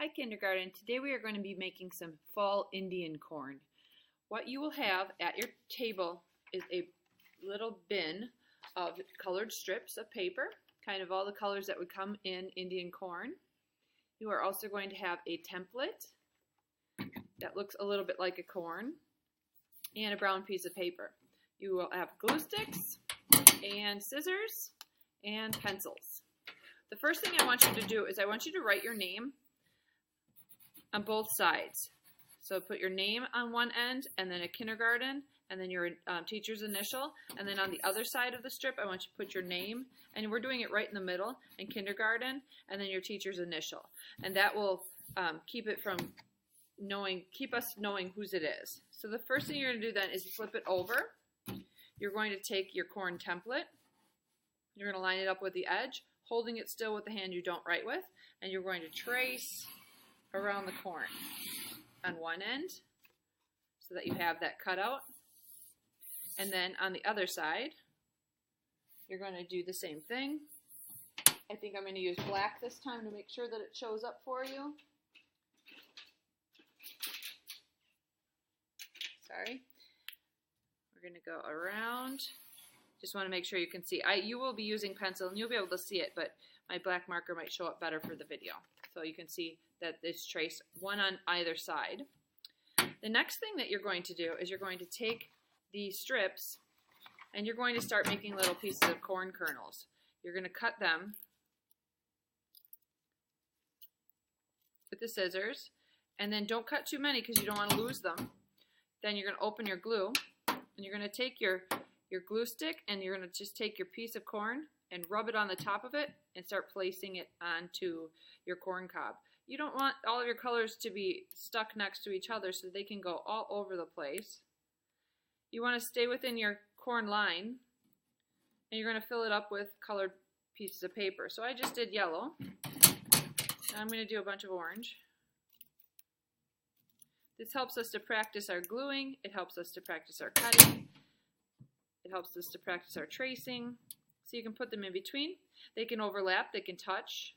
Hi kindergarten, today we are going to be making some fall Indian corn. What you will have at your table is a little bin of colored strips of paper, kind of all the colors that would come in Indian corn. You are also going to have a template that looks a little bit like a corn and a brown piece of paper. You will have glue sticks and scissors and pencils. The first thing I want you to do is I want you to write your name on both sides. So put your name on one end and then a kindergarten and then your teacher's initial, and then on the other side of the strip I want you to put your name, and we're doing it right in the middle, in kindergarten, and then your teacher's initial. And that will keep us knowing whose it is. So the first thing you're going to do then is flip it over. You're going to take your corn template, you're going to line it up with the edge, holding it still with the hand you don't write with, and you're going to trace around the corn on one end so that you have that cut out. And then on the other side, you're going to do the same thing. I think I'm going to use black this time to make sure that it shows up for you. Sorry. We're going to go around. Just want to make sure you can see. You will be using pencil and you'll be able to see it, but my black marker might show up better for the video. So you can see that it's traced one on either side. The next thing that you're going to do is you're going to take these strips and you're going to start making little pieces of corn kernels. You're going to cut them with the scissors, and then don't cut too many because you don't want to lose them. Then you're going to open your glue and you're going to take your glue stick and you're going to just take your piece of corn and rub it on the top of it and start placing it onto your corn cob. You don't want all of your colors to be stuck next to each other so they can go all over the place. You want to stay within your corn line, and you're going to fill it up with colored pieces of paper. So I just did yellow. Now I'm going to do a bunch of orange. This helps us to practice our gluing. It helps us to practice our cutting. It helps us to practice our tracing. So you can put them in between. They can overlap, they can touch.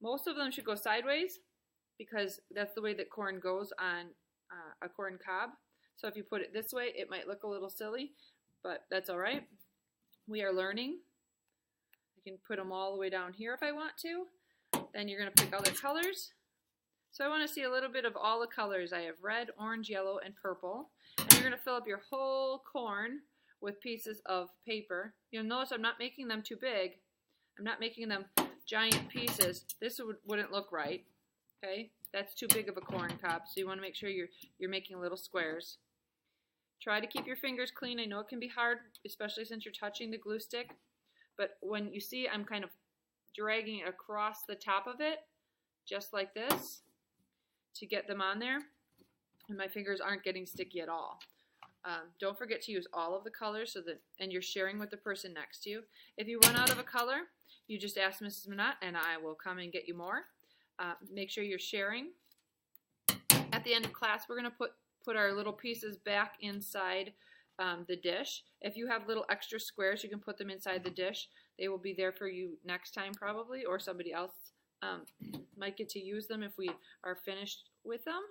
Most of them should go sideways because that's the way that corn goes on a corn cob. So if you put it this way, it might look a little silly, but that's all right. We are learning. I can put them all the way down here if I want to. Then you're going to pick other colors. So I want to see a little bit of all the colors. I have red, orange, yellow, and purple. And you're going to fill up your whole corn with pieces of paper. You'll notice I'm not making them too big. I'm not making them giant pieces. This wouldn't look right. Okay, that's too big of a corn cob. So you want to make sure you're making little squares. Try to keep your fingers clean. I know it can be hard, especially since you're touching the glue stick. But when you see I'm kind of dragging it across the top of it, just like this, to get them on there, and my fingers aren't getting sticky at all. Don't forget to use all of the colors and you're sharing with the person next to you. If you run out of a color, you just ask Mrs. Minot and I will come and get you more. Make sure you're sharing. At the end of class, we're going to put our little pieces back inside the dish. If you have little extra squares, you can put them inside the dish. They will be there for you next time probably, or somebody else might get to use them if we are finished with them.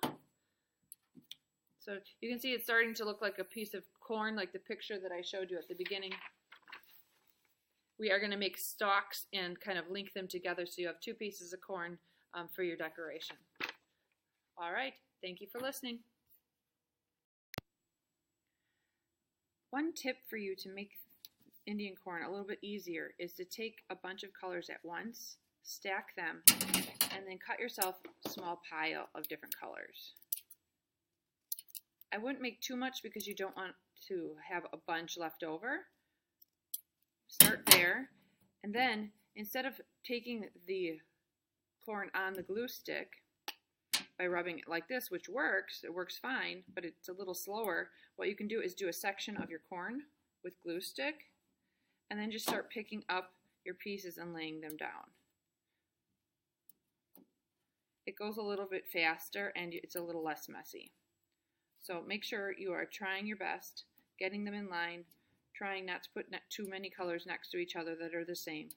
So you can see it's starting to look like a piece of corn, like the picture that I showed you at the beginning. We are going to make stalks and kind of link them together so you have two pieces of corn for your decoration. All right, thank you for listening. One tip for you to make Indian corn a little bit easier is to take a bunch of colors at once, stack them, and then cut yourself a small pile of different colors. I wouldn't make too much because you don't want to have a bunch left over. Start there, and then instead of taking the corn on the glue stick by rubbing it like this, which works, it works fine, but it's a little slower, what you can do is do a section of your corn with glue stick, and then just start picking up your pieces and laying them down. It goes a little bit faster and it's a little less messy. So make sure you are trying your best, getting them in line, trying not to put too many colors next to each other that are the same,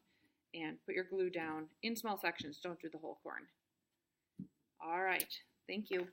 and put your glue down in small sections. Don't do the whole corn. All right. Thank you.